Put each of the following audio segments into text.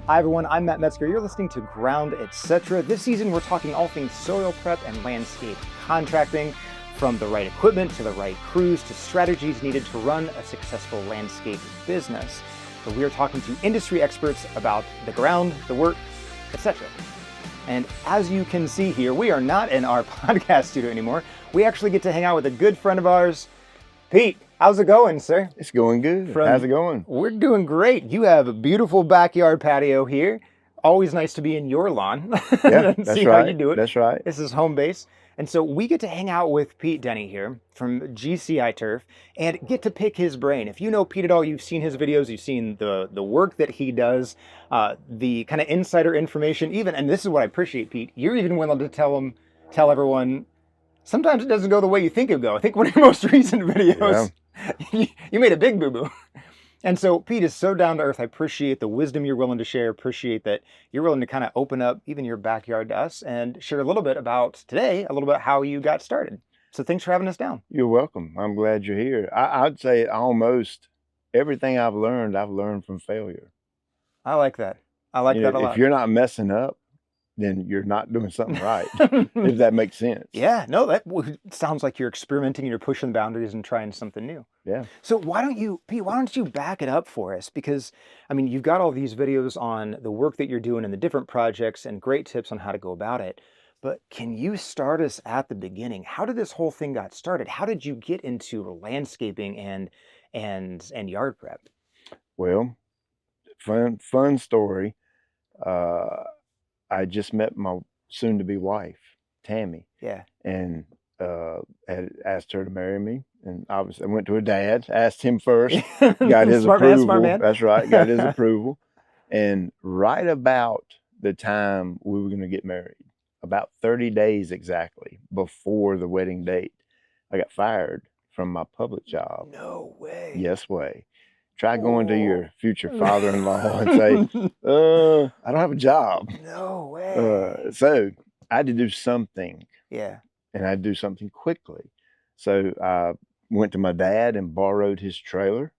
Hi everyone, I'm Matt Metzger. You're listening to Ground Etc. This season we're talking all things soil prep and landscape contracting, from the right equipment to the right crews to strategies needed to run a successful landscape business. So we are talking to industry experts about the ground, the work, etc. And as you can see here, we are not in our podcast studio anymore. We actually get to hang out with a good friend of ours, Pete. How's it going, sir? It's going good. How's it going? We're doing great. You have a beautiful backyard patio here. Always nice to be in your lawn. Yeah, and that's see right. how you do it. That's right. This is home base. And so we get to hang out with Pete Denny here from GCI Turf and get to pick his brain. If you know Pete at all, you've seen his videos, you've seen the work that he does, the kind of insider information, even, and this is what I appreciate, Pete, you're even willing to tell everyone, sometimes it doesn't go the way you think it would go. I think one of your most recent videos, you made a big boo-boo. And so Pete is so down to earth. I appreciate the wisdom you're willing to share. Appreciate that you're willing to kind of open up even your backyard to us and share a little bit about today, a little bit how you got started. So thanks for having us down. You're welcome. I'm glad you're here. I'd say almost everything I've learned from failure. I like that. I like that a lot. If you're not messing up, then you're not doing something right, if that makes sense. Yeah, no, that sounds like you're experimenting and you're pushing the boundaries and trying something new. Yeah. So Pete, why don't you back it up for us? Because, I mean, you've got all these videos on the work that you're doing and the different projects and great tips on how to go about it. But can you start us at the beginning? How did this whole thing got started? How did you get into landscaping and yard prep? Well, fun story. I just met my soon-to-be wife, Tammy. Yeah. And had asked her to marry me. And obviously I went to her dad, asked him first, got his approval. Smart man. That's right, got his approval. And right about the time we were going to get married, about 30 days exactly before the wedding date, I got fired from my public job. No way. Yes way. Try going to your future father-in-law and say, I don't have a job. No way. So I had to do something. Yeah. And I had to do something quickly. So I went to my dad and borrowed his trailer.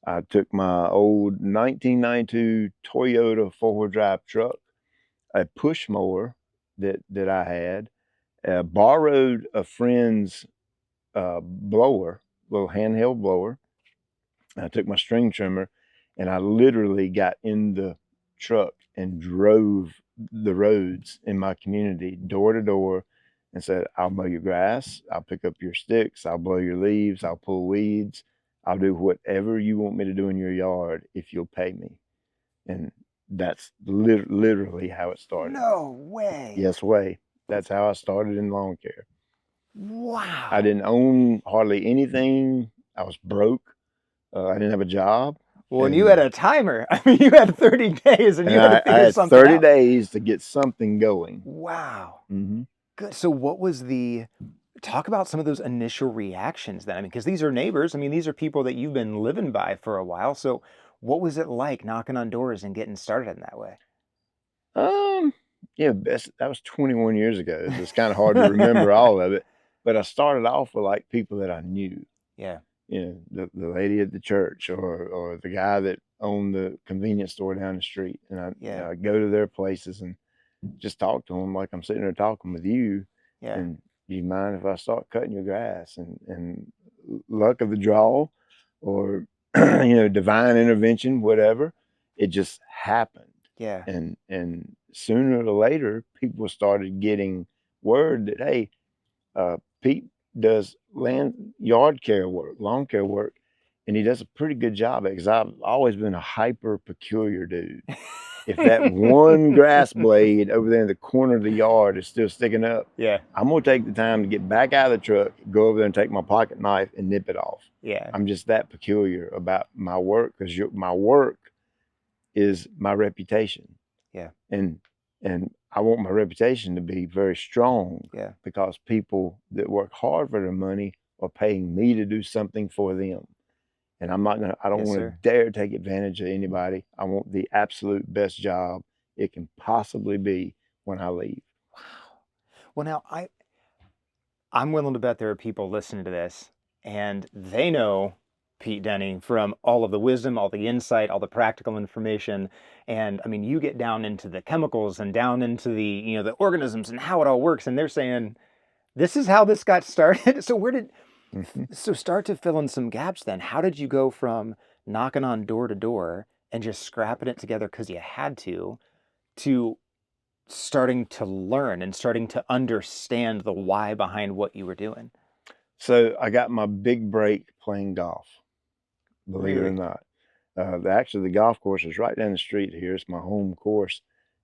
I took my old 1992 Toyota four-wheel drive truck, a push mower that I had, borrowed a friend's blower, little handheld blower. I took my string trimmer and I literally got in the truck and drove the roads in my community door to door and said, I'll mow your grass, I'll pick up your sticks, I'll blow your leaves, I'll pull weeds, I'll do whatever you want me to do in your yard if you'll pay me. And that's literally how it started. No way. Yes way. That's how I started in lawn care. Wow. I didn't own hardly anything. I was broke. I didn't have a job. Well, and you had a timer. I mean, you had 30 days and you had to figure something out. I had 30 days to get something going. Wow. Mm-hmm. Good. So what was talk about some of those initial reactions then? I mean, because these are neighbors. I mean, these are people that you've been living by for a while. So what was it like knocking on doors and getting started in that way? Yeah, that was 21 years ago. It's kind of hard to remember all of it. But I started off with like people that I knew. Yeah. You know, the lady at the church or the guy that owned the convenience store down the street. And I go to their places and just talk to them like I'm sitting there talking with you. Yeah. And do you mind if I start cutting your grass? And luck of the draw or, divine intervention, whatever, it just happened. Yeah. And sooner or later, people started getting word that, hey, Pete does yard care work, lawn care work, and he does a pretty good job because I've always been a hyper peculiar dude. If that one grass blade over there in the corner of the yard is still sticking up, I'm gonna take the time to get back out of the truck, go over there and take my pocket knife and nip it off. Yeah. I'm just that peculiar about my work because my work is my reputation. Yeah. And I want my reputation to be very strong. Yeah. Because people that work hard for their money are paying me to do something for them. And I don't want to dare take advantage of anybody. I want the absolute best job it can possibly be when I leave. Wow. Well, now I'm willing to bet there are people listening to this and they know Pete Denny, from all of the wisdom, all the insight, all the practical information. And I mean, you get down into the chemicals and down into the, the organisms and how it all works. And they're saying, this is how this got started. So Mhm. start to fill in some gaps then. How did you go from knocking on door to door and just scrapping it together because you had to starting to learn and starting to understand the why behind what you were doing? So I got my big break playing golf, believe it or Really? not. Actually, the golf course is right down the street here. It's my home course.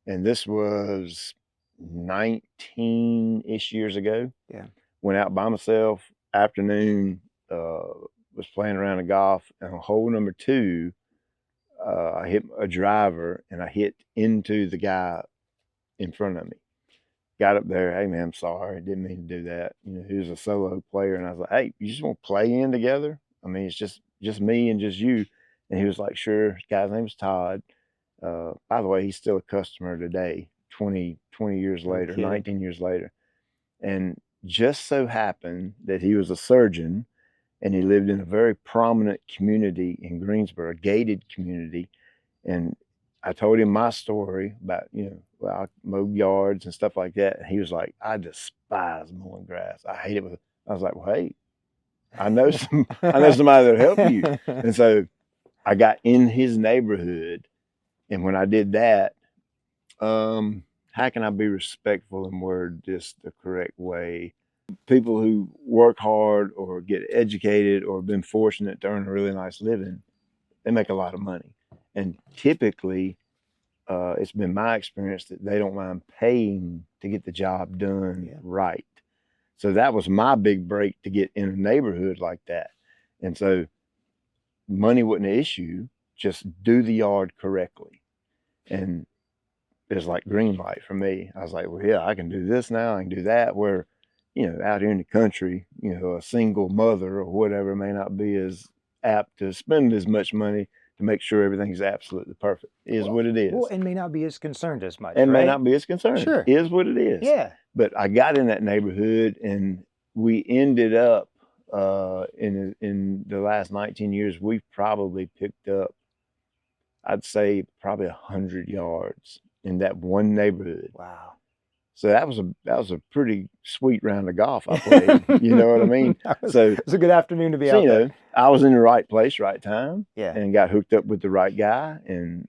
And this was 19-ish years ago. Yeah. Went out by myself, afternoon, was playing around the golf. And on hole number 2, I hit a driver and I hit into the guy in front of me. Got up there, hey man, I'm sorry, didn't mean to do that. He was a solo player, and I was like, hey, you just want to play in together? I mean, it's just me and just you. And he was like, sure. The guy's name was Todd. By the way, he's still a customer today, 20 years No later, kidding. 19 years later. And just so happened that he was a surgeon, and he lived in a very prominent community in Greensboro, a gated community. And I told him my story about, well, I mowed yards and stuff like that. And he was like, I despise mowing grass. I hate it. I was like, well, hey, I know somebody that'll help you. And so I got in his neighborhood. And when I did that, how can I be respectful and word this the correct way? People who work hard or get educated or been fortunate to earn a really nice living, they make a lot of money. And typically, it's been my experience that they don't mind paying to get the job done right. So that was my big break to get in a neighborhood like that. And so money wasn't an issue, just do the yard correctly. And it was like green light for me. I was like, well, yeah, I can do this now, I can do that. Where, out here in the country, a single mother or whatever may not be as apt to spend as much money to make sure everything's absolutely perfect. Is what it is. Well, and may not be as concerned as much, And may right? not be as concerned. Sure. Is what it is. Yeah. But I got in that neighborhood, and we ended up in the last 19 years, we've probably picked up, I'd say, probably 100 yards in that one neighborhood. Wow. So that was a pretty sweet round of golf I played. You know what I mean? So it was a good afternoon to be out there. I was in the right place, right time, Yeah. and got hooked up with the right guy. And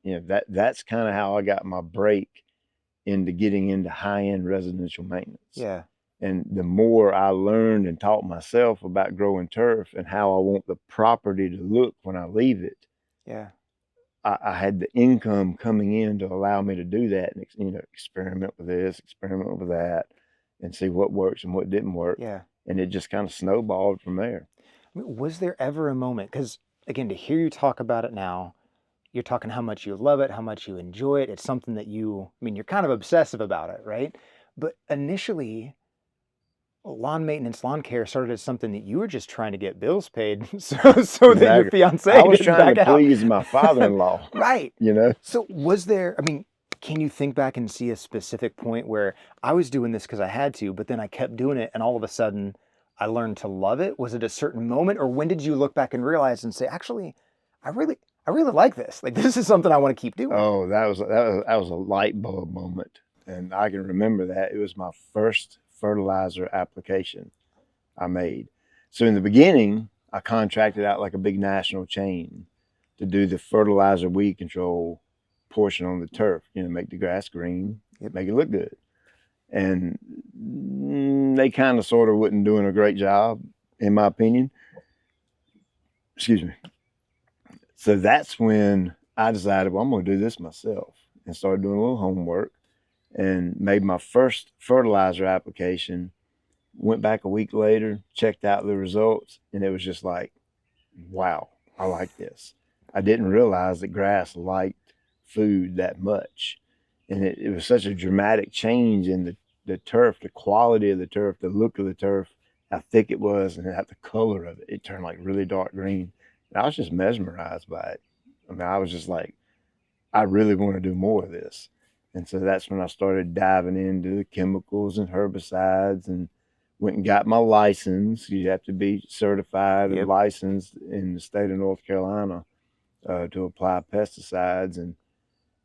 that's kind of how I got my break into getting into high-end residential maintenance. Yeah. And the more I learned and taught myself about growing turf and how I want the property to look when I leave it, yeah, I had the income coming in to allow me to do that and, experiment with this, experiment with that, and see what works and what didn't work. Yeah. And it just kind of snowballed from there. I mean, was there ever a moment, because again, to hear you talk about it now, you're talking how much you love it, how much you enjoy it. It's something that you're kind of obsessive about it, right? But initially, lawn maintenance, lawn care started as something that you were just trying to get bills paid so that your fiance I was didn't trying back to out. please my father-in-law. Right. You know? So was there, can you think back and see a specific point where I was doing this because I had to, but then I kept doing it and all of a sudden I learned to love it? Was it a certain moment, or when did you look back and realize and say, actually, I really like this. Like, this is something I want to keep doing. Oh, that was a light bulb moment. And I can remember that. It was my first fertilizer application I made. So in the beginning, I contracted out like a big national chain to do the fertilizer weed control portion on the turf, make the grass green, make it look good. And they kind of sort of wasn't doing a great job, in my opinion. Excuse me. So that's when I decided, well, I'm going to do this myself, and started doing a little homework and made my first fertilizer application. Went back a week later, checked out the results, and it was just like, wow, I like this. I didn't realize that grass liked food that much. And it was such a dramatic change in the turf, the quality of the turf, the look of the turf, how thick it was, and the color of it. It turned like really dark green. And I was just mesmerized by it. I was just like, I really want to do more of this. And so that's when I started diving into the chemicals and herbicides and Went and got my license. You have to be certified and Yep. licensed in the state of North Carolina to apply pesticides, and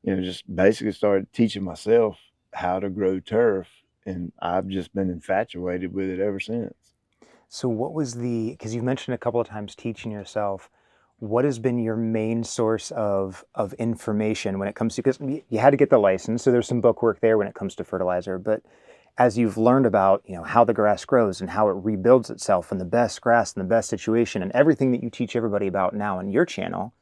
just basically started teaching myself how to grow turf, and I've just been infatuated with it ever since. So what was because you've mentioned a couple of times teaching yourself, what has been your main source of information when it comes to, because you had to get the license, so there's some book work there when it comes to fertilizer, but as you've learned about, how the grass grows and how it rebuilds itself and the best grass and the best situation and everything that you teach everybody about now on your channel,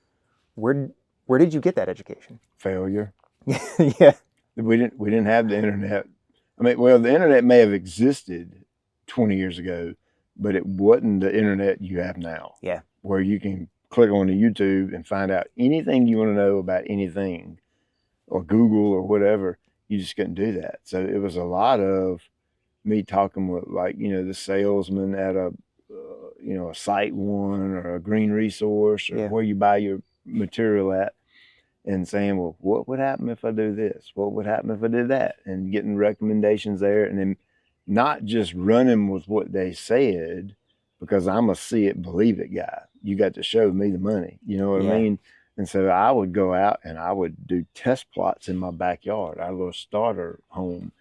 where did you get that education? Failure. Yeah. We didn't have the internet. I mean, well, the internet may have existed 20 years ago, but it wasn't the internet you have now. Yeah. Where you can click on the YouTube and find out anything you want to know about anything, or Google or whatever. You just couldn't do that. So it was a lot of me talking with, like, the salesman at a Site One or a Green Resource, or Yeah. where you buy your material at, and saying, well, what would happen if I do this? What would happen if I did that? And getting recommendations there, and then not just running with what they said, because I'm a see it, believe it guy. You got to show me the money. You know what Yeah. I mean? And so I would go out and I would do test plots in my backyard, our little starter home.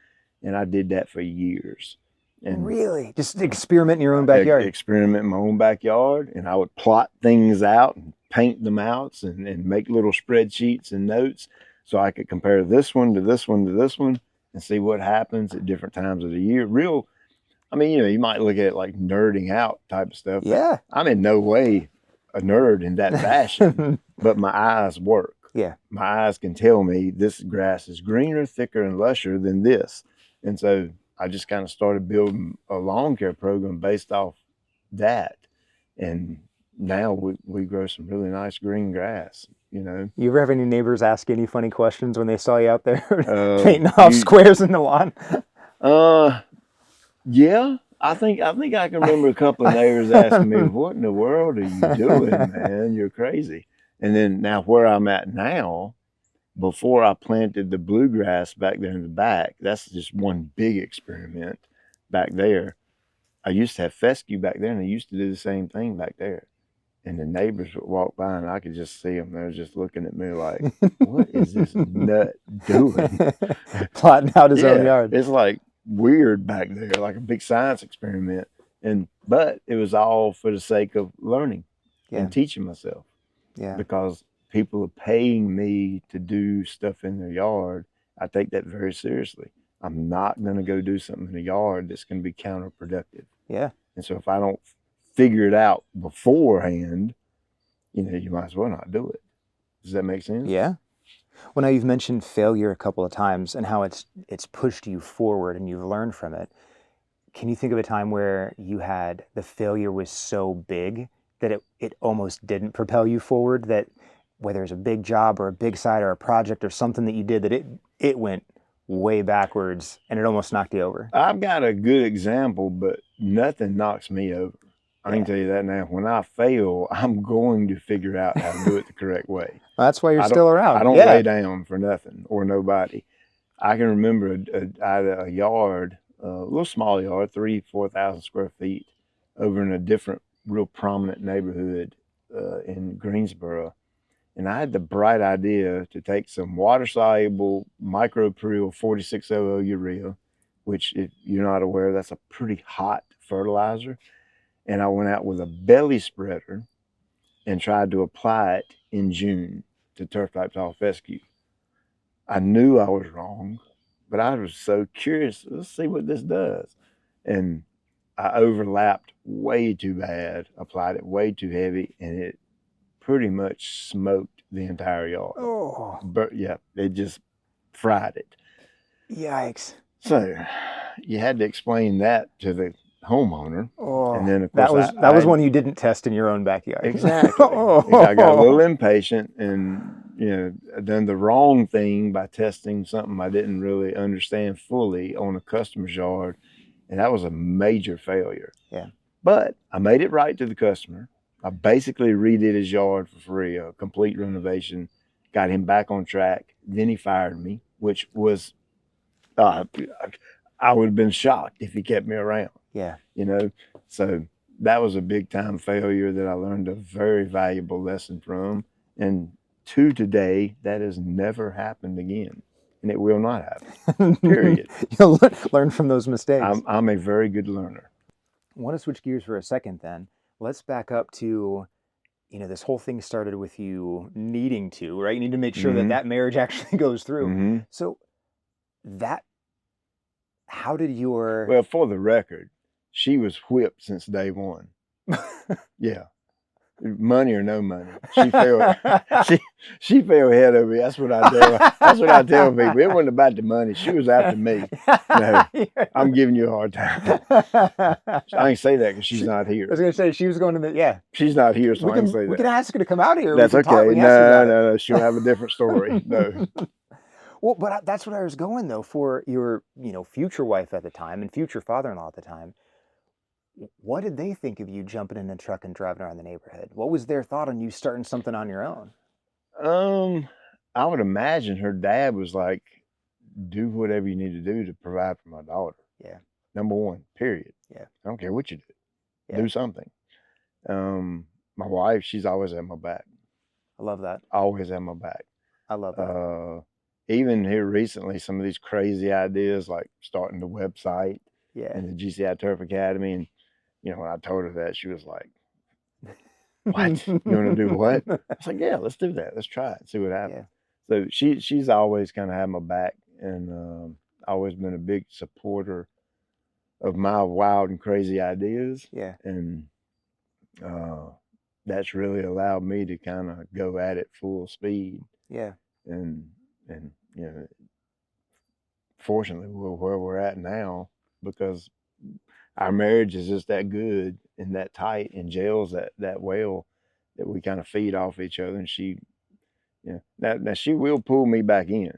And I did that for years. And Really? Just experiment in your own backyard? experiment in my own backyard. And I would plot things out and paint them out, and make little spreadsheets and notes, so I could compare this one to this one to this one and see what happens at different times of the year. I mean, you might look at it like nerding out type of stuff. Yeah. I'm in no way a nerd in that fashion, but my eyes work. Yeah. My eyes can tell me this grass is greener, thicker, and lusher than this. And so I just kind of started building a lawn care program based off that. And now we grow some really nice green grass. You ever have any neighbors ask any funny questions when they saw you out there painting off squares in the lawn? Yeah, I think I can remember a couple of neighbors asking me, "What in the world are you doing, man? You're crazy." And then now where I'm at now, before I planted the bluegrass back there in the back, that's just one big experiment back there. I used to have fescue back there, and they used to do the same thing back there. And the neighbors would walk by, and I could just see them. They were just looking at me like, "What is this nut doing?" Plotting out his own yard. It's like weird back there, like a big science experiment. But it was all for the sake of learning and teaching myself. Yeah. Because people are paying me to do stuff in their yard. I take that very seriously. I'm not going to go do something in the yard that's going to be counterproductive. Yeah. And so if I don't figure it out beforehand, you might as well not do it. Does that make sense? Yeah. Well, now you've mentioned failure a couple of times and how it's pushed you forward and you've learned from it. Can you think of a time where the failure was so big that it almost didn't propel you forward, that whether it's a big job or a big site or a project or something that you did, that it went way backwards and it almost knocked you over? I've got a good example, but nothing knocks me over. I can tell you that now. When I fail, I'm going to figure out how to do it the correct way. Well, that's why you're still around. I don't lay down for nothing or nobody. I can remember I had a yard, a little small yard, 4,000 square feet, over in a different, real prominent neighborhood in Greensboro. And I had the bright idea to take some water-soluble microprill 4600 urea, which, if you're not aware, that's a pretty hot fertilizer. And I went out with a belly spreader and tried to apply it in June to turf type tall fescue. I knew I was wrong, but I was so curious. Let's see what this does. And I overlapped way too bad, applied it way too heavy, and it pretty much smoked the entire yard. Oh. But yeah, it just fried it. Yikes. So you had to explain that to the homeowner. Oh, and then of course that was one you didn't test in your own backyard. Exactly. I got a little impatient and done the wrong thing by testing something I didn't really understand fully on a customer's yard, and that was a major failure. Yeah. But I made it right to the customer. I basically redid his yard for free, a complete renovation, got him back on track. Then he fired me, which was I would have been shocked if he kept me around. Yeah. you know. So that was a big time failure that I learned a very valuable lesson from. And to today, that has never happened again. And it will not happen. Period. You'll learn from those mistakes. I'm a very good learner. I want to switch gears for a second then. Let's back up to, this whole thing started with you needing to, right? You need to make sure that Mm-hmm. that marriage actually goes through. Mm-hmm. So that, how did your, Well, for the record, she was whipped since day one. Yeah. Money or no money. She fell she fell head over. That's what I tell people. It wasn't about the money. She was after me. No, I'm giving you a hard time. I ain't say that because she's not here. I was gonna say she was going to the She's not here, so I can say that. We can ask her to come out here. That's we can talk, okay. we can ask her about No. She'll have a different story. No. Well, but that's what I was going though for your, future wife at the time and future father-in-law at the time. What did they think of you jumping in a truck and driving around the neighborhood? What was their thought on you starting something on your own? I would imagine her dad was like, do whatever you need to do to provide for my daughter. Yeah. Number one, period. Yeah. I don't care what you do. Yeah. Do something. My wife, she's always at my back. I love that. Always at my back. I love that. Even here recently, some of these crazy ideas like starting the website and the GCI Turf Academy. And, when I told her that, she was like, what? You want to do what? I was like, yeah, let's do that. Let's try it. See what happens. Yeah. So she's always kind of had my back and always been a big supporter of my wild and crazy ideas. Yeah. And that's really allowed me to kind of go at it full speed. Yeah. And fortunately we're where we're at now because our marriage is just that good and that tight and gels that well that we kind of feed off each other. And she, now she will pull me back in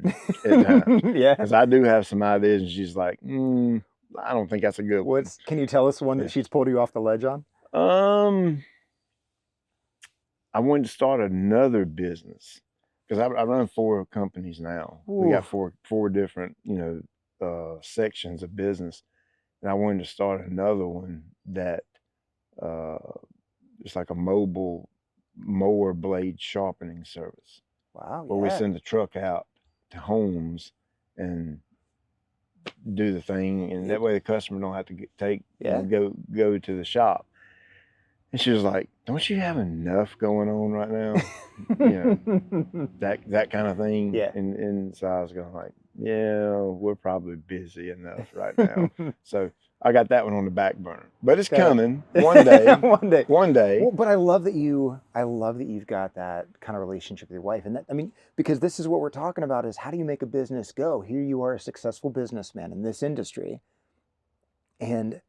at times. Yeah. Because I do have some ideas and she's like, I don't think that's a good one. Can you tell us one that she's pulled you off the ledge on? I wanted to start another business because I run 4 companies now. Ooh. We got four different, sections of business. And I wanted to start another one that it's like a mobile mower blade sharpening service. Wow. Where we send the truck out to homes and do the thing, and that way the customer don't have to go to the shop. And she was like, don't you have enough going on right now? That kind of thing. Yeah. And so I was going like, yeah, we're probably busy enough right now. So I got that one on the back burner, but it's coming one day. One day. Well, but I love that you've got that kind of relationship with your wife, and because this is what we're talking about: is how do you make a business go? Here you are, a successful businessman in this industry, and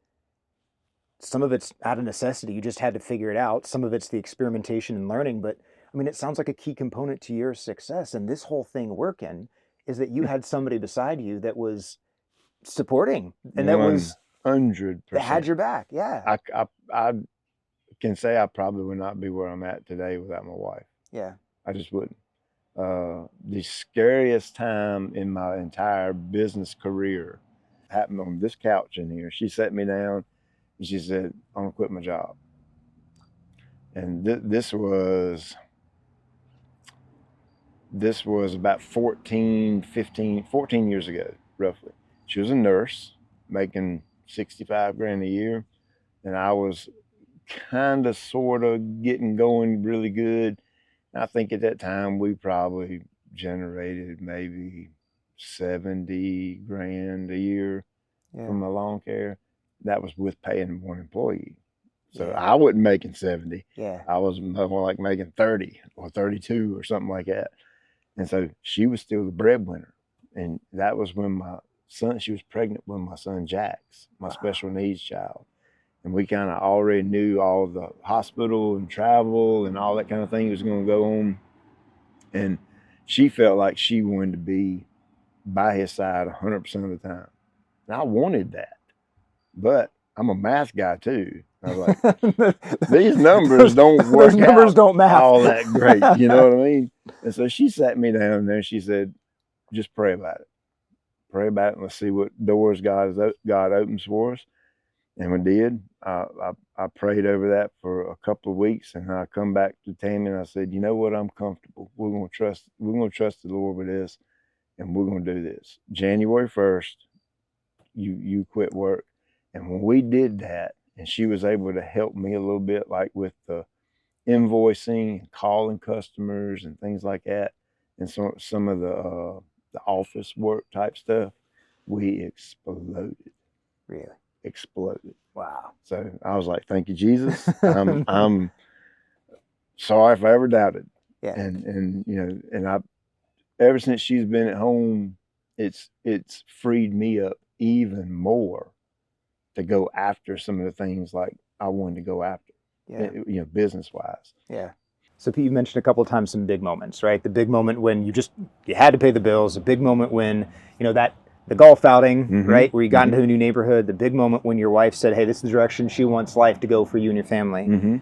some of it's out of necessity. You just had to figure it out. Some of it's the experimentation and learning. But it sounds like a key component to your success and this whole thing working is that you had somebody beside you that was supporting and that was 100%. That had your back. Yeah. I can say I probably would not be where I'm at today without my wife. Yeah. I just wouldn't. The scariest time in my entire business career happened on this couch in here. She sat me down and she said, I'm gonna quit my job. And this was about 14 years ago, roughly. She was a nurse making 65 grand a year. And I was kind of, sort of getting going really good. And I think at that time we probably generated maybe 70 grand a year from my lawn care. That was with paying one employee. So I wasn't making 70. Yeah. I was more like making 30 or 32 or something like that. And so she was still the breadwinner. And that was when she was pregnant with my son, Jax, my special needs child. And we kind of already knew all the hospital and travel and all that kind of thing was going to go on. And she felt like she wanted to be by his side 100% of the time. And I wanted that. But I'm a math guy too. I was like, these numbers don't work. Those numbers don't math all that great. You know what I mean? And so she sat me down there and she said, just pray about it. Pray about it and let's see what doors God opens for us. And we did. I prayed over that for a couple of weeks, and I come back to Tammy and I said, you know what, I'm comfortable. We're gonna trust the Lord with this, and we're gonna do this. January 1st, you quit work. And when we did that, and she was able to help me a little bit, like with the invoicing and calling customers and things like that, and some of the office work type stuff, we exploded. Really? Exploded. Wow. So I was like, thank you, Jesus. I'm sorry if I ever doubted. Yeah. And you know, and I, ever since she's been at home, it's freed me up even more to go after some of the things like I wanted to go after. Yeah. You know, business wise. Yeah. So Pete, you mentioned a couple of times some big moments, right? The big moment when you had to pay the bills, a big moment when, you know, that the golf outing, right, where you got into a new neighborhood, the big moment when your wife said, hey, this is the direction she wants life to go for you and your family.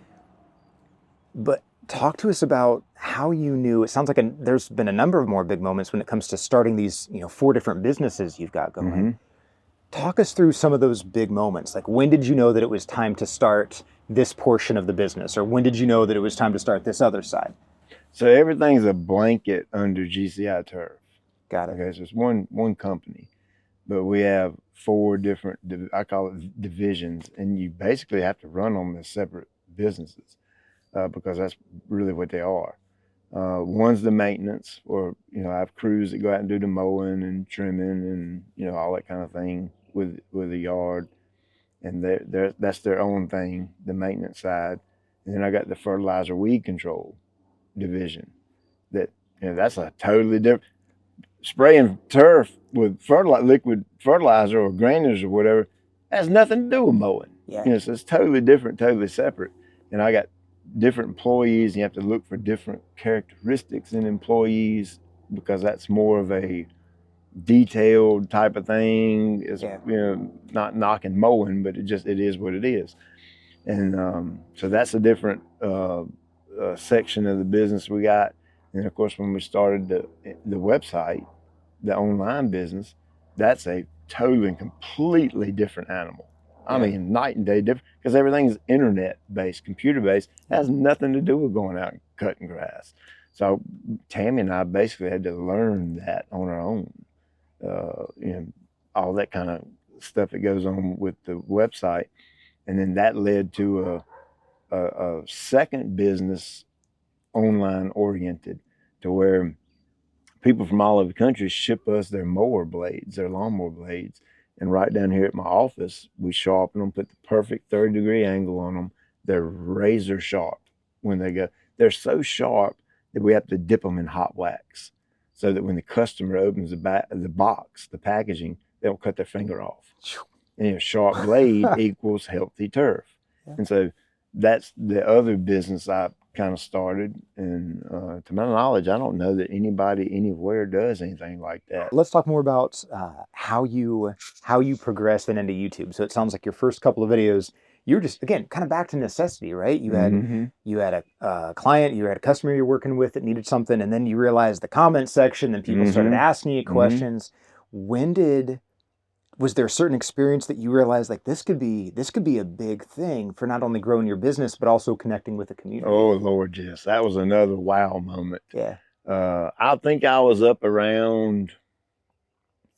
But talk to us about how you knew. It sounds like there's been a number of more big moments when it comes to starting these, you know, 4 different businesses you've got going. Talk us through some of those big moments. Like, when did you know that it was time to start this portion of the business? Or when did you know that it was time to start this other side? So everything's a blanket under GCI Turf. Got it. Okay, so it's one company, but we have 4 different, I call it divisions, and you basically have to run them as separate businesses because that's really what they are. One's the maintenance, or you know, I have crews that go out and do the mowing and trimming and you know all that kind of thing with the yard, and that's their own thing, the maintenance side. And then I got the fertilizer weed control division. That, you know, that's a totally different, spraying turf with liquid fertilizer or granules or whatever has nothing to do with mowing. Yeah. You know, so it's totally different, totally separate. And I got different employees, and you have to look for different characteristics in employees because that's more of a detailed type of thing. It's, you know, not knocking mowing, but it is what it is. And so that's a different section of the business we got. And of course, when we started the website, the online business, that's a totally and completely different animal. I mean, night and day different, because everything's internet-based, computer-based, has nothing to do with going out and cutting grass. So Tammy and I basically had to learn that on our own. You know, all that kind of stuff that goes on with the website. And then that led to a second business, online oriented, to where people from all over the country ship us their mower blades, their lawnmower blades. And right down here at my office, we sharpen them, put the perfect 30-degree angle on them. They're razor sharp when they go. They're so sharp that we have to dip them in hot wax so that when the customer opens the box, the packaging, they don't cut their finger off. And, you know, sharp blade equals healthy turf. And so that's the other business I kind of started. And to my knowledge, I don't know that anybody anywhere does anything like that. Let's talk more about how you progressed then into YouTube. So it sounds like your first couple of videos, you're just, again, kind of back to necessity, right? You had a client, you had a customer you're working with that needed something, and then you realized the comment section, then people started asking you questions. Was there a certain experience that you realized, like, this could be a big thing for not only growing your business but also connecting with the community? Oh Lord, yes, that was another wow moment. Yeah. I think I was up around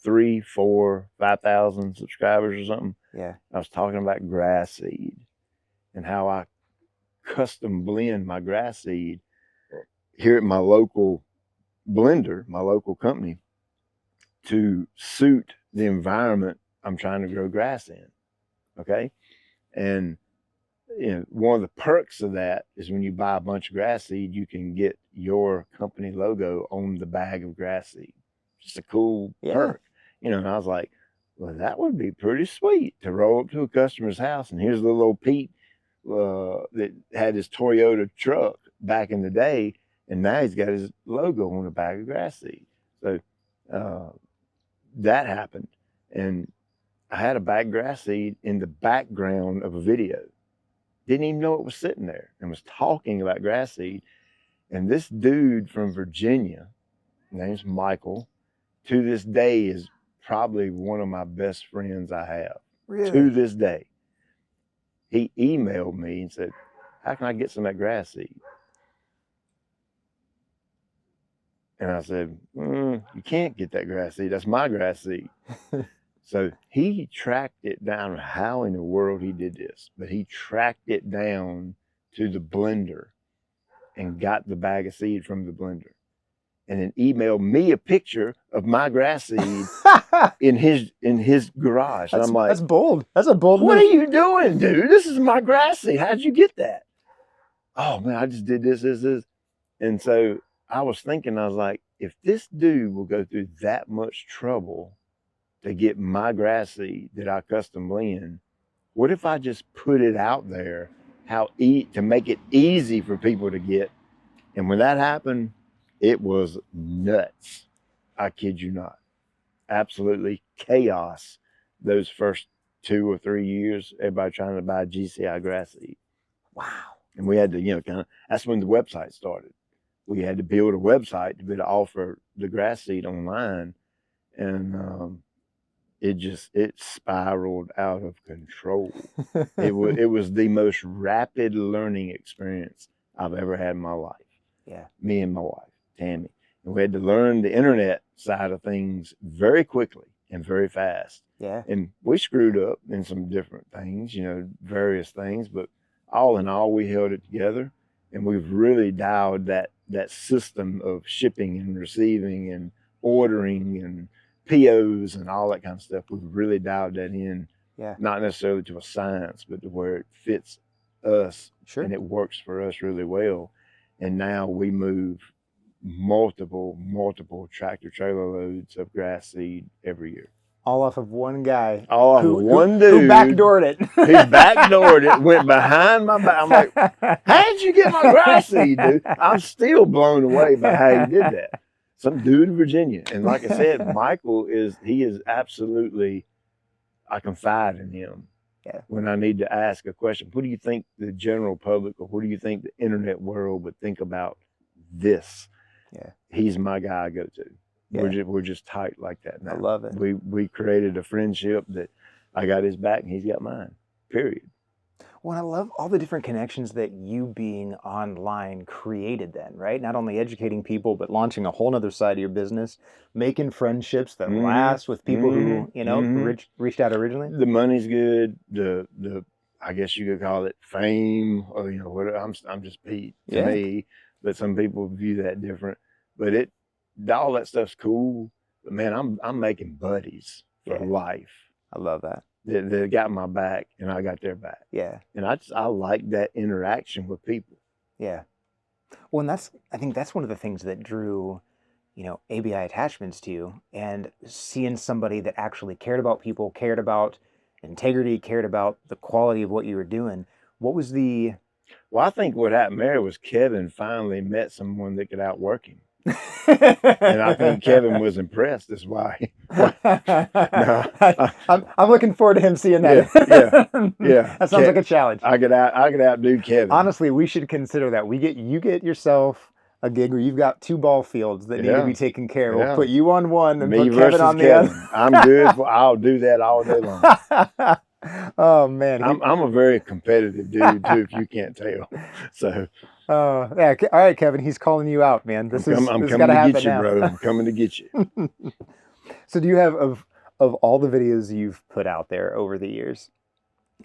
3, 4, 5,000 subscribers or something. Yeah. I was talking about grass seed and how I custom blend my grass seed here at my local blender, my local company, to suit the environment I'm trying to grow grass in. Okay. And you know, one of the perks of that is when you buy a bunch of grass seed, you can get your company logo on the bag of grass seed. Just a cool perk, you know. And I was like, well, that would be pretty sweet to roll up to a customer's house, and here's little old Pete that had his Toyota truck back in the day, and now he's got his logo on the bag of grass seed. So that happened, and I had a bag of grass seed in the background of a video. Didn't even know it was sitting there, and was talking about grass seed. And this dude from Virginia, name's Michael, to this day is probably one of my best friends I have. Really? To this day. he emailed me and said, "How can I get some of that grass seed?" And I said, "You can't get that grass seed. That's my grass seed." So he tracked it down. How in the world he did this, but he tracked it down to the blender and got the bag of seed from the blender, and then emailed me a picture of my grass seed in his garage. And I'm like, that's bold. That's a bold "What move. are you doing, dude? This is my grass seed. How'd you get that?" "Oh man, I just did this. And so I was thinking, I was like, if this dude will go through that much trouble to get my grass seed that I custom blend, what if I just put it out there to make it easy for people to get? And when that happened, it was nuts. I kid you not. Absolutely chaos those first 2 or 3 years, everybody trying to buy GCI grass seed. Wow. And we had to, that's when the website started. We had to build a website to be able to offer the grass seed online. And it spiraled out of control. It was the most rapid learning experience I've ever had in my life. Yeah. Me and my wife, Tammy. And we had to learn the internet side of things very quickly and very fast. Yeah. And we screwed up in some different things, various things, but all in all, we held it together. And we've really dialed that system of shipping and receiving and ordering and POs and all that kind of stuff. We've really dialed that in. Yeah. Not necessarily to a science, but to where it fits us. Sure. And it works for us really well. And now we move multiple tractor trailer loads of grass seed every year. All off of one guy. All off of one dude. Who backdoored it. He backdoored it, went behind my back. I'm like, "How'd you get my grass seed, dude?" I'm still blown away by how you did that. Some dude in Virginia. And like I said, Michael is absolutely, I confide in him. Yeah. When I need to ask a question. What do you think the general public, or what do you think the internet world would think about this? Yeah. He's my guy I go to. Yeah. We're just tight like that now. I love it. We created a friendship that I got his back and he's got mine. Period. Well, I love all the different connections that you being online created then, right? Not only educating people, but launching a whole nother side of your business, making friendships that last with people who, reached out originally. The money's good. The I guess you could call it fame, or whatever. I'm just Pete to me, but some people view that different. But all that stuff's cool. But man, I'm making buddies for life. I love that. They got my back and I got their back. Yeah. And I like that interaction with people. Yeah. Well, and I think that's one of the things that drew, ABI Attachments to you, and seeing somebody that actually cared about people, cared about integrity, cared about the quality of what you were doing. What was the... Well, I think what happened there was Kevin finally met someone that could outwork him. And I think Kevin was impressed. That's why. I'm looking forward to him seeing that. Yeah. That sounds like a challenge. I could outdo Kevin. Honestly, we should consider that. You get yourself a gig where you've got 2 ball fields that need to be taken care of. We'll put you on one and Me put Kevin on the other. I'm good. I'll do that all day long. Oh man, I'm a very competitive dude too, if you can't tell. So. Yeah. All right, Kevin. He's calling you out, man. I'm coming to get you, bro. I'm coming to get you. So, do you have of all the videos you've put out there over the years,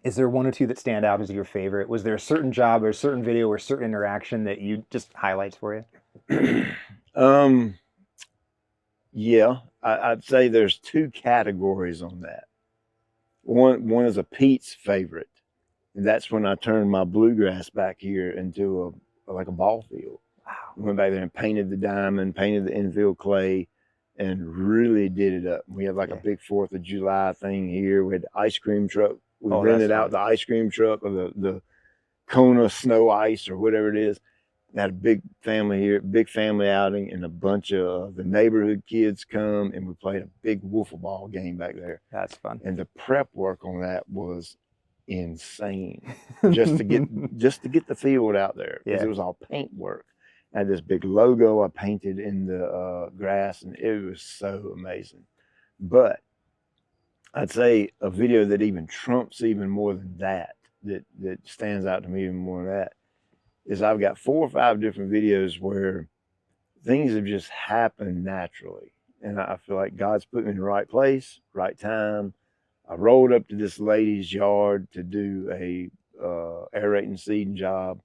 is there one or two that stand out as your favorite? Was there a certain job or a certain video or a certain interaction that you just highlights for you? Yeah, I'd say there's 2 categories on that. One is a Pete's favorite, and that's when I turned my bluegrass back here into a ball field. Wow. Went back there and painted the diamond, painted the infield clay, and really did it up. We had a big 4th of July thing here. We had the ice cream truck. We rented out the ice cream truck, or the Kona snow ice, or whatever it is. Had a big family here, big family outing, and a bunch of the neighborhood kids come, and we played a big wiffle ball game back there. That's fun. And the prep work on that was insane, just to get the field out there, because it was all paint work. I had this big logo I painted in the grass, and it was so amazing. But I'd say a video that even trumps even more than that that stands out to me even more than that is I've got 4 or 5 different videos where things have just happened naturally. And I feel like God's put me in the right place, right time. I rolled up to this lady's yard to do a aerating seeding job.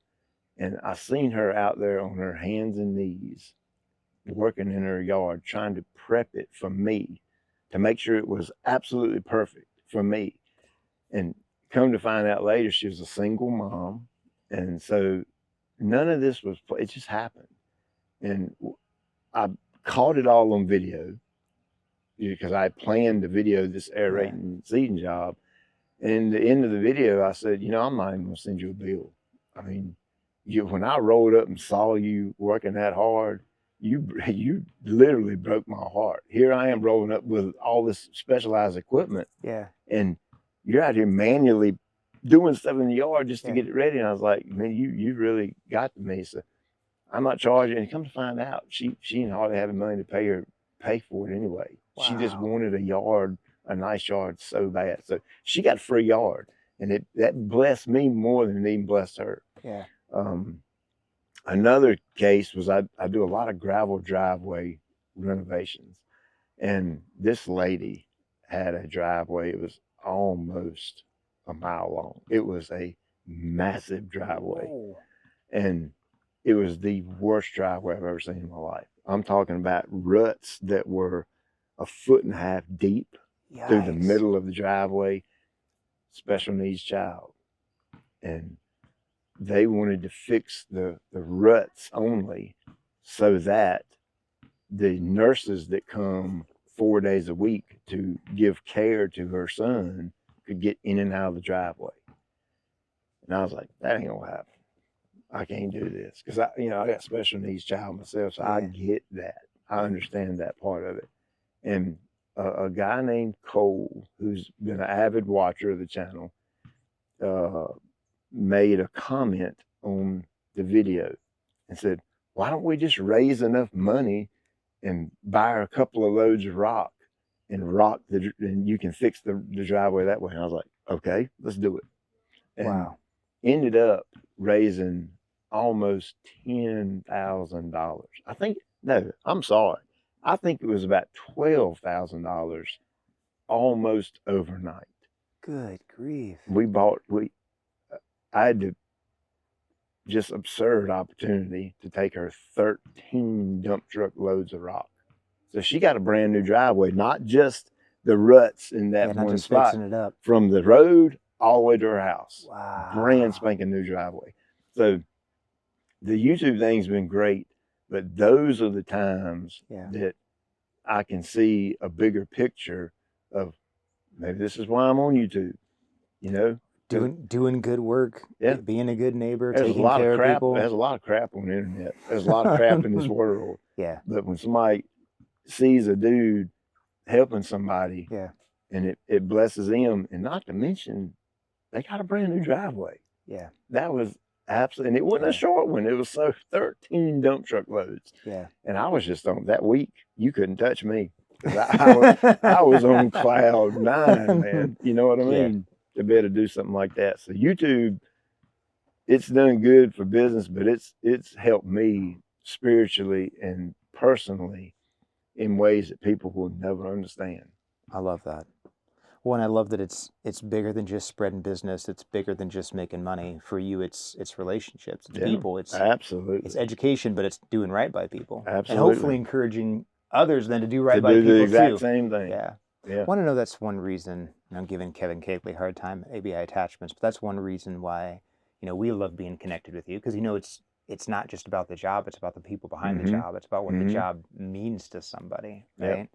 And I seen her out there on her hands and knees working in her yard, trying to prep it for me to make sure it was absolutely perfect for me. And come to find out later, she was a single mom. And so none of this was, it just happened. And I caught it all on video because I planned to video this aerating seeding job. And in the end of the video, I said, I'm not even going to send you a bill. I mean, when I rolled up and saw you working that hard, you literally broke my heart. Here I am rolling up with all this specialized equipment. Yeah. And you're out here manually doing stuff in the yard just to get it ready. And I was like, man, you really got to me. So I'm not charging. And come to find out, she didn't hardly have the money to pay for it anyway. Wow. She just wanted a nice yard so bad. So she got a free yard, and that blessed me more than it even blessed her. Yeah. Another case was I do a lot of gravel driveway renovations, and this lady had a driveway. It was almost a mile long. It was a massive driveway. Whoa. And it was the worst driveway I've ever seen in my life. I'm talking about ruts that were 1.5 feet deep. Yikes. Through the middle of the driveway. Special needs child. And they wanted to fix the ruts only so that the nurses that come 4 days a week to give care to her son could get in and out of the driveway. And I was like, that ain't gonna happen. I can't do this because I got special needs child myself, so I get that. I understand that part of it. And a guy named Cole, who's been an avid watcher of the channel, made a comment on the video and said, why don't we just raise enough money and buy a couple of loads of rock and and you can fix the driveway that way. And I was like, okay, let's do it. And ended up raising almost $10,000. I think it was about $12,000 almost overnight. Good grief. I had to just absurd opportunity to take her 13 dump truck loads of rock. So she got a brand new driveway, not just the ruts in that one spot, fixing it up. From the road all the way to her house. Wow. Brand spanking new driveway. So the YouTube thing's been great, but those are the times that I can see a bigger picture of maybe this is why I'm on YouTube, Doing good work, being a good neighbor, taking care of people. There's a lot of crap on the internet. There's a lot of crap in this world. Yeah. But when somebody sees a dude helping somebody, and it blesses them, and not to mention, they got a brand new driveway. Yeah. That was absolutely, and it wasn't a short one. It was 13 dump truck loads. Yeah. And I was just on that week. You couldn't touch me. I was on cloud 9, man. You know what I mean? Yeah. To be able to do something like that. So YouTube, it's done good for business, but it's helped me spiritually and personally in ways that people will never understand. I love that. Well, and I love that it's bigger than just spreading business. It's bigger than just making money. For you, it's relationships, it's people. It's absolutely, it's education, but it's doing right by people. Absolutely. And hopefully encouraging others then to do right by people too. To do the exact too. Same thing. Yeah. Yeah. I want to know that's one reason, I'm giving Kevin Cakeley a hard time, ABI Attachments, but that's one reason why, we love being connected with you, because it's not just about the job, it's about the people behind the job. It's about what the job means to somebody, right? Yep.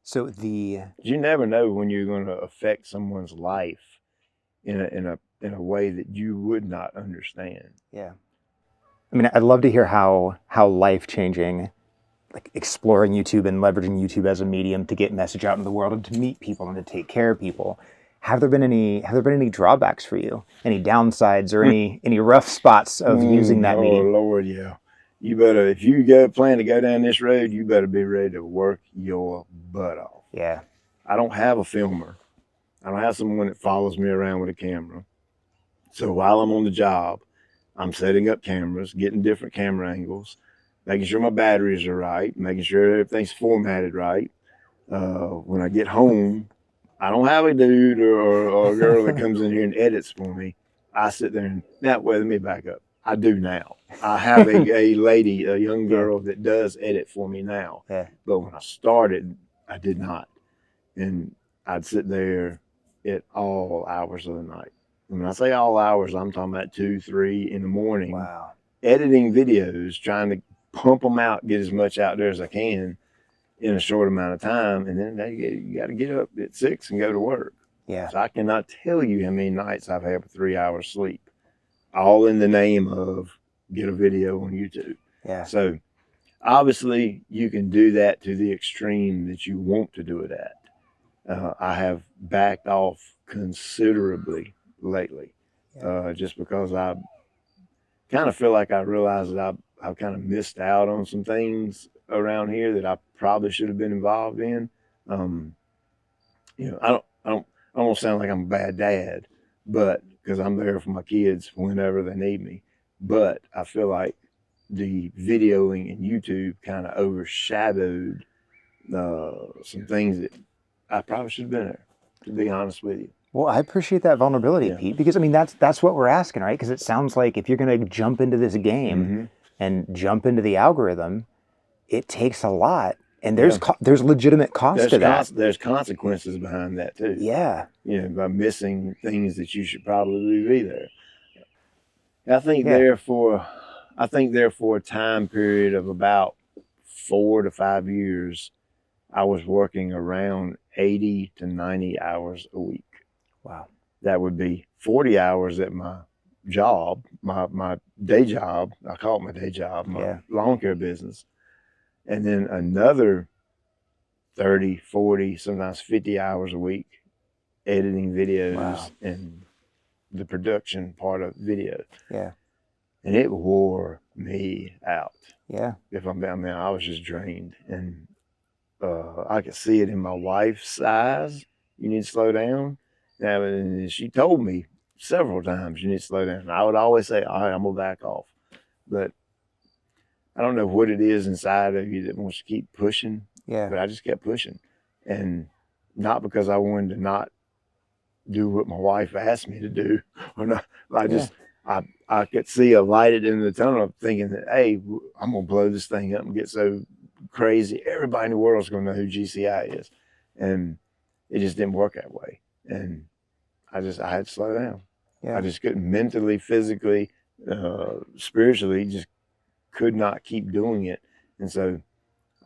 So you never know when you're going to affect someone's life in a way that you would not understand. Yeah. I mean, I'd love to hear how life-changing, like exploring YouTube and leveraging YouTube as a medium to get message out in the world and to meet people and to take care of people. Have there been any drawbacks for you? Any downsides or any rough spots of using that medium? Oh Lord, yeah. You better, if you plan to go down this road, you better be ready to work your butt off. Yeah. I don't have a filmer. I don't have someone that follows me around with a camera. So while I'm on the job, I'm setting up cameras, getting different camera angles, making sure my batteries are right, making sure everything's formatted right. When I get home, I don't have a dude or a girl that comes in here and edits for me. I sit there and now, well, let me back up. I do now. I have a lady, a young girl that does edit for me now. Yeah. But when I started, I did not. And I'd sit there at all hours of the night. And when I say all hours, I'm talking about 2, 3 in the morning. Wow. Editing videos, trying to pump them out, get as much out there as I can in a short amount of time. And then you got to get up at 6 and go to work. Yeah. So I cannot tell you how many nights I've had with 3 hours sleep, all in the name of get a video on YouTube. Yeah. So obviously you can do that to the extreme that you want to do it at. I have backed off considerably lately, just because I kind of feel like I realized that I've kind of missed out on some things around here that I probably should have been involved in. You know, I don't want to sound like I'm a bad dad, but because I'm there for my kids whenever they need me. But I feel like the videoing and YouTube kind of overshadowed some things that I probably should have been there, to be honest with you. Well, I appreciate that vulnerability, Yeah. Pete, because I mean that's what we're asking, right? Because it sounds like if you're going to jump into this game and jump into the algorithm, it takes a lot, and there's legitimate cost to that. There's consequences behind that too. Yeah. You know, by missing things that you should probably be there. I think therefore a time period of about 4 to 5 years, I was working around 80 to 90 hours a week. Wow. That would be 40 hours at my job, my day job. I call it my day job, my lawn care business. And then another 30, 40, sometimes 50 hours a week editing videos and the production part of video. Yeah. And it wore me out. Yeah. I was just drained. And I could see it in my wife's eyes. You need to slow down. Now, and she told me several times, you need to slow down. And I would always say, all right, I'm going to back off. But I don't know what it is inside of you that wants to keep pushing. Yeah. But I just kept pushing. And not because I wanted to not do what my wife asked me to do. Or not. I could see a light at the end of the tunnel thinking that, hey, I'm going to blow this thing up and get so crazy. Everybody in the world is going to know who GCI is. And it just didn't work that way. And I had to slow down. Yeah. I just couldn't mentally, physically, spiritually, just could not keep doing it. And so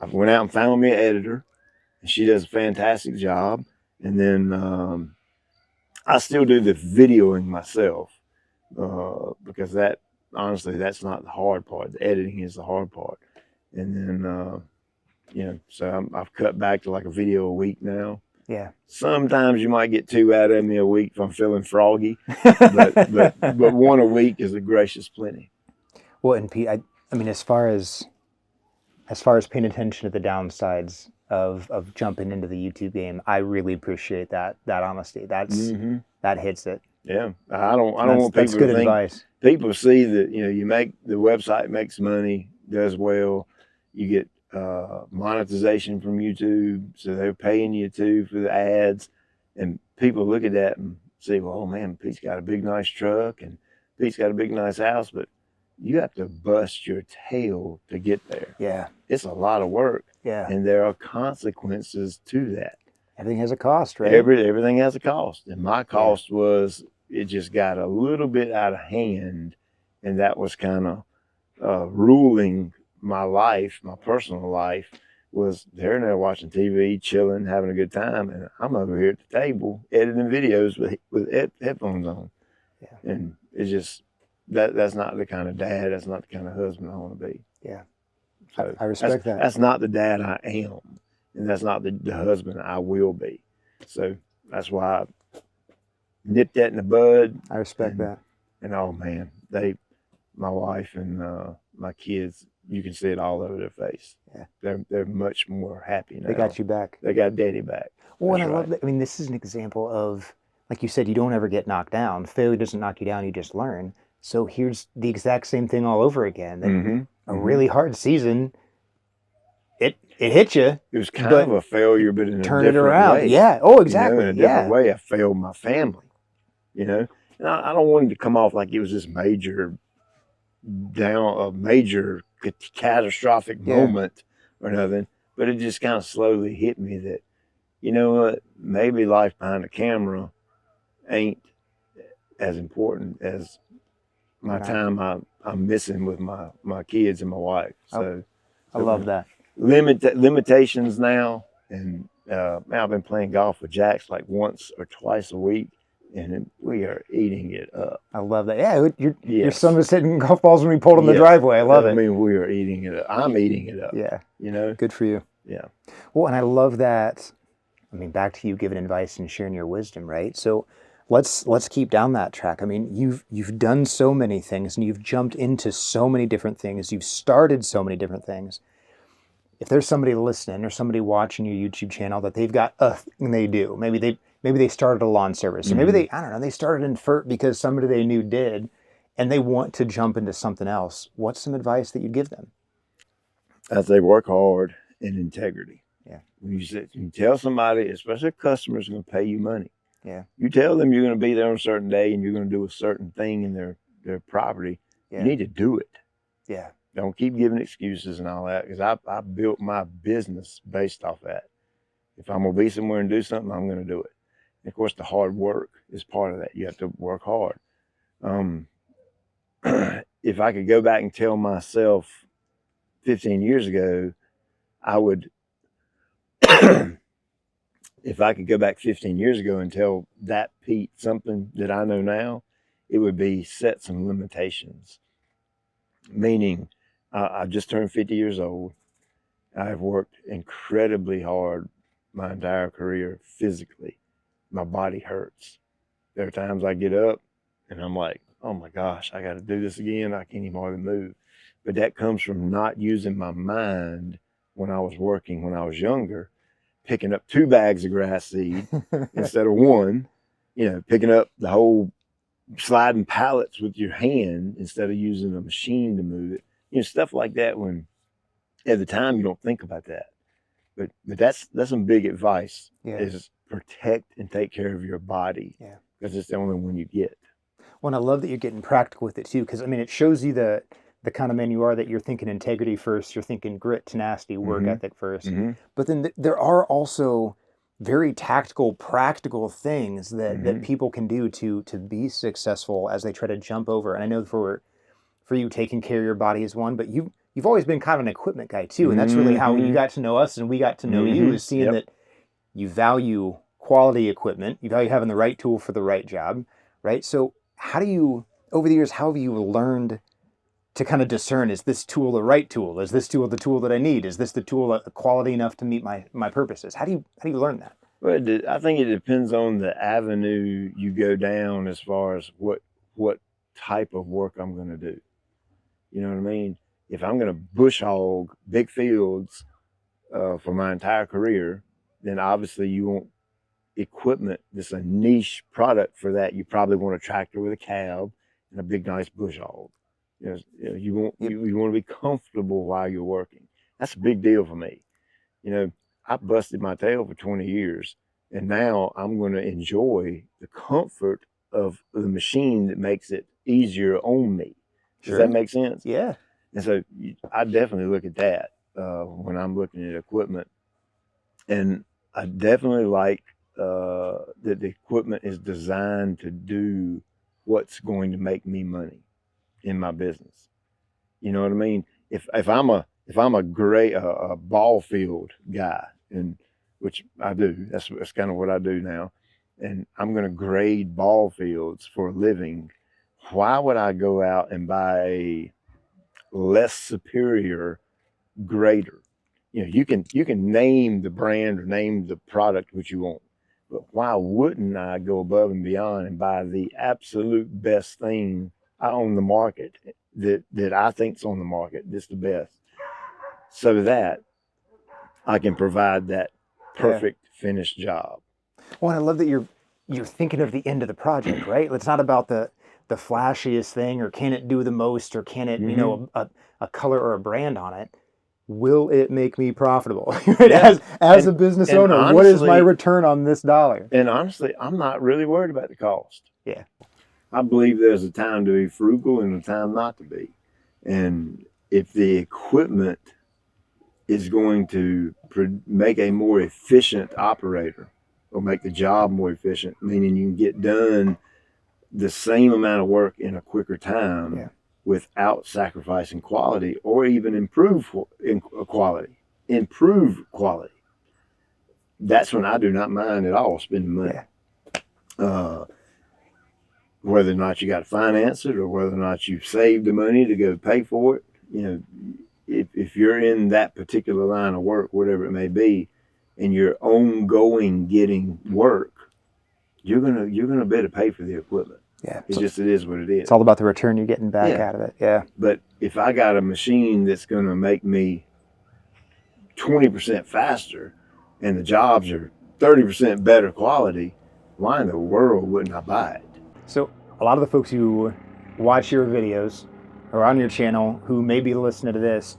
I went out and found me an editor, and she does a fantastic job. And then I still do the videoing myself because honestly, that's not the hard part. The editing is the hard part. And then, so I've cut back to like a video a week now. Yeah. Sometimes you might get 2 out of me a week if I'm feeling froggy, but 1 a week is a gracious plenty. Well, and Pete, I mean, as far as paying attention to the downsides of jumping into the YouTube game, I really appreciate that honesty. That hits it. Yeah, I don't want people that's good to think. Advice. People see that you make the website makes money, does well, you get monetization from YouTube, so they're paying you too for the ads, and people look at that and say, well, oh man, Pete's got a big nice truck and Pete's got a big nice house, but you have to bust your tail to get there. Yeah. It's a lot of work. Yeah. And there are consequences to that. Everything has a cost, right? Everything has a cost. And my cost was, it just got a little bit out of hand, and that was kind of ruling my life, my personal life. Was they're in there watching TV, chilling, having a good time, and I'm over here at the table editing videos with headphones on. Yeah. And it's just that's not the kind of dad, that's not the kind of husband I want to be. Yeah. So I respect that. That's not the dad I am, and that's not the husband I will be. So that's why I nipped that in the bud. I respect that. And oh man, my wife and my kids, you can see it all over their face. Yeah. They're much more happy now. They got you back. They got daddy back. Well, and I love that. I mean, this is an example of like you said, you don't ever get knocked down. Failure doesn't knock you down, you just learn. So here's the exact same thing all over again. That a really hard season, it hit you. It was kind of but a failure, but in a turn it different around. way. Yeah. Oh, You know, in exactly. a different Yeah. way, I failed my family. You know, and I don't want it to come off like it was this major catastrophic Yeah. moment or nothing, but it just kind of slowly hit me that, you know what, maybe life behind the camera ain't as important as my Right on. time I'm missing with my kids and my wife. So I love that. limitations now, and I've been playing golf with Jax like once or twice a week, and we are eating it up. I love that. Yeah, your Yes. son was hitting golf balls when we pulled in the Yes. driveway. I love I it. mean, we are eating it up. I'm eating it up. Yeah. You know? Good for you. Yeah. Well, and I love that. I mean, back to you giving advice and sharing your wisdom, right? So let's keep down that track. I mean, you've done so many things and you've jumped into so many different things. You've started so many different things. If there's somebody listening or somebody watching your YouTube channel that they've got a thing they do, maybe they started a lawn service, or maybe they, I don't know, they started in FERT because somebody they knew did, and they want to jump into something else. What's some advice that you'd give them? I'd say work hard and integrity. Yeah. When you tell somebody, especially a customer, is going to pay you money. Yeah. You tell them you're going to be there on a certain day and you're going to do a certain thing in their property. Yeah. You need to do it. Yeah. Don't keep giving excuses and all that, because I built my business based off that. If I'm going to be somewhere and do something, I'm going to do it. And of course, the hard work is part of that. You have to work hard. If I could go back and tell myself 15 years ago, I would, if I could go back 15 years ago and tell that Pete something that I know now, it would be set some limitations. Meaning, I just turned 50 years old. I've worked incredibly hard my entire career physically. My body hurts. There are times I get up and I'm like, oh my gosh, I got to do this again. I can't even hardly move. But that comes from not using my mind when I was working when I was younger, picking up 2 bags of grass seed instead of 1, you know, picking up the whole sliding pallets with your hand instead of using a machine to move it. You know, stuff like that, when at the time you don't think about that. But that's some big advice. Yeah. Is protect and take care of your body. Yeah. Because it's the only one you get. Well, and I love that you're getting practical with it too, because I mean, it shows you the kind of man you are, that you're thinking integrity first, you're thinking grit, tenacity, work ethic first. But then there are also very tactical, practical things that people can do to be successful as they try to jump over. And I know for you, taking care of your body is one, but you've always been kind of an equipment guy too, and that's really how you got to know us and we got to know you, is seeing that you value quality equipment, you value having the right tool for the right job, right? So how do you, over the years, how have you learned to kind of discern, is this tool the right tool? Is this tool the tool that I need? Is this the tool quality enough to meet my purposes? How do you learn that? Well, I think it depends on the avenue you go down as far as what type of work I'm going to do. You know what I mean? If I'm going to bush hog big fields for my entire career, then obviously you want equipment that's a niche product for that. You probably want a tractor with a cab and a big nice bush hog. You want to be comfortable while you're working. That's a big deal for me. You know, I busted my tail for 20 years, and now I'm going to enjoy the comfort of the machine that makes it easier on me. Does that make sense? Yeah. And so I definitely look at that when I'm looking at equipment. And I definitely like that the equipment is designed to do what's going to make me money in my business. You know what I mean? If I'm a great ball field guy, and which I do, that's kind of what I do now, and I'm going to grade ball fields for a living, why would I go out and buy a less superior grader? You know, you can name the brand or name the product which you want, but why wouldn't I go above and beyond and buy the absolute best thing on the market that I think's on the market, that's the best, so that I can provide that perfect finished job? Well, and I love that you're you're thinking of the end of the project, right? It's not about the flashiest thing, or can it do the most, or can it, a color or a brand on it. Will it make me profitable? Right? Yeah. As a business owner, honestly, what is my return on this dollar? And honestly, I'm not really worried about the cost. Yeah. I believe there's a time to be frugal and a time not to be. And if the equipment is going to make a more efficient operator, or make the job more efficient, meaning you can get done the same amount of work in a quicker time without sacrificing quality, or even improve quality, that's when I do not mind at all spending money. Whether or not you got to finance it, or whether or not you've saved the money to go pay for it, if you're in that particular line of work, whatever it may be, and you're ongoing getting work, you're gonna better pay for the equipment. Yeah, it is what it is. It's all about the return you're getting back out of it. Yeah. But if I got a machine that's gonna make me 20% faster, and the jobs are 30% better quality, why in the world wouldn't I buy it? So a lot of the folks who watch your videos or on your channel who may be listening to this,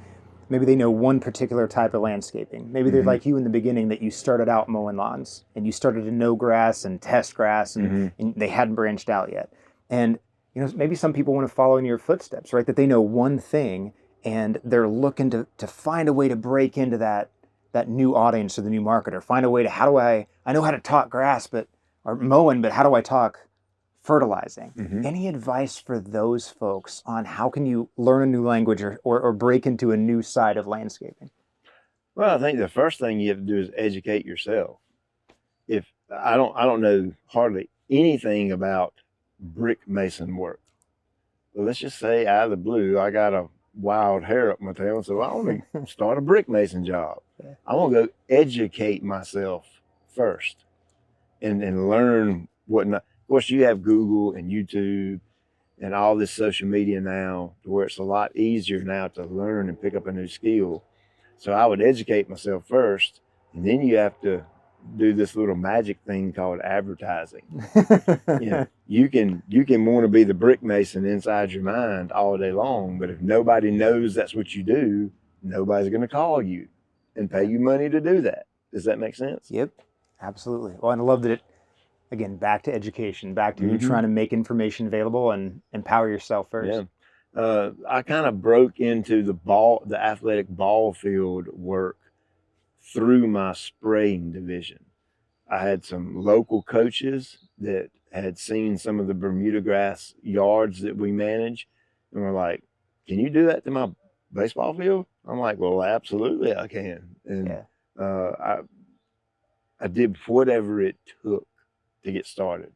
maybe they know one particular type of landscaping. Maybe they're like you in the beginning, that you started out mowing lawns and you started to know grass and test grass, and they hadn't branched out yet. And maybe some people want to follow in your footsteps, right? That they know one thing and they're looking to find a way to break into that new audience or the new market, or find a way to, I know how to talk grass or mowing, but how do I talk fertilizing? Any advice for those folks on how can you learn a new language or break into a new side of landscaping? Well, I think the first thing you have to do is educate yourself. If I don't know hardly anything about brick mason work, but let's just say out of the blue, I got a wild hair up my tail, and so I want to start a brick mason job. I want to go educate myself first and learn what not. Of course, you have Google and YouTube and all this social media now, to where it's a lot easier now to learn and pick up a new skill. So I would educate myself first, and then you have to do this little magic thing called advertising. You can want to be the brick mason inside your mind all day long, but if nobody knows that's what you do, nobody's going to call you and pay you money to do that. Does that make sense? Yep, absolutely. Well, and I love that it, again, back to education, back to you trying to make information available and empower yourself first. Yeah. I kind of broke into the athletic ball field work through my spraying division. I had some local coaches that had seen some of the Bermuda grass yards that we manage, and were like, "Can you do that to my baseball field?" I'm like, "Well, absolutely I can." And I did whatever it took to get started.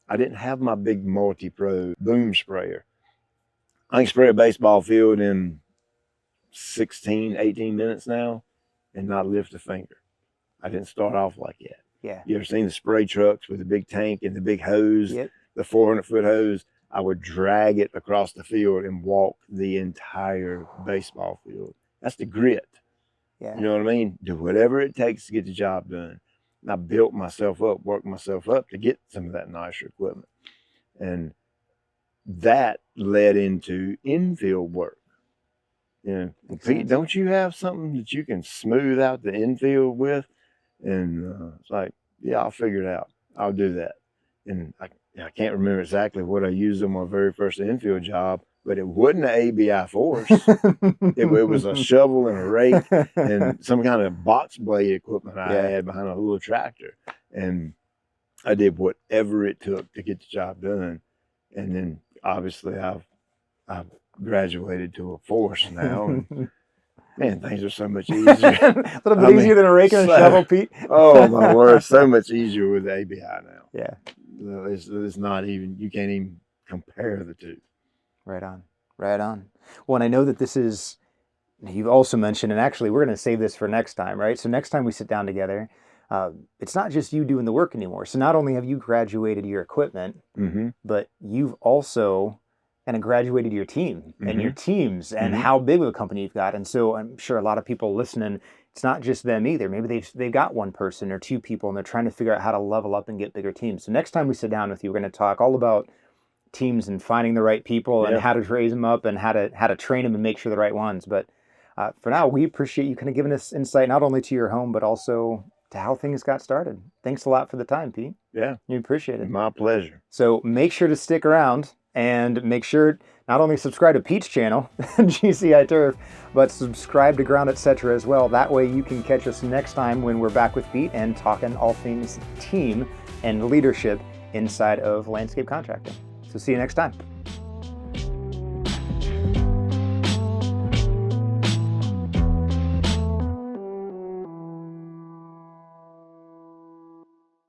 I didn't have my big multi-pro boom sprayer. I can spray a baseball field in 16, 18 minutes now and not lift a finger. I didn't start off like that. Yeah. You ever seen the spray trucks with the big tank and the big hose, the 400-foot hose? I would drag it across the field and walk the entire baseball field. That's the grit. Yeah. You know what I mean? Do whatever it takes to get the job done. And I built myself up, worked myself up to get some of that nicer equipment. And that led into infield work. Pete, don't you have something that you can smooth out the infield with? And it's like, yeah, I'll figure it out. I'll do that. And I can't remember exactly what I used on my very first infield job, but it wasn't an ABI force. it was a shovel and a rake and some kind of box blade equipment I had behind a little tractor. And I did whatever it took to get the job done. And then obviously I've graduated to a force now. And, man, things are so much easier. A little bit easier than a rake and a shovel, Pete. Oh, my word. So much easier with ABI now. Yeah. It's not even, you can't even compare the two. Right on. Right on. Well, and I know that this is, you've also mentioned, and actually we're going to save this for next time, right? So next time we sit down together, it's not just you doing the work anymore. So not only have you graduated your equipment, but you've also, kind of graduated your team and your teams and how big of a company you've got. And so I'm sure a lot of people listening, it's not just them either. Maybe they've got one person or two people and they're trying to figure out how to level up and get bigger teams. So next time we sit down with you, we're going to talk all about teams and finding the right people and how to raise them up and how to train them and make sure the right ones. But for now, we appreciate you kind of giving us insight not only to your home, but also to how things got started. Thanks a lot for the time, Pete. Yeah. We appreciate it. My pleasure. So make sure to stick around and make sure not only subscribe to Pete's channel, GCI Turf, but subscribe to Ground Etc. as well. That way you can catch us next time when we're back with Pete and talking all things team and leadership inside of landscape contracting. So see you next time.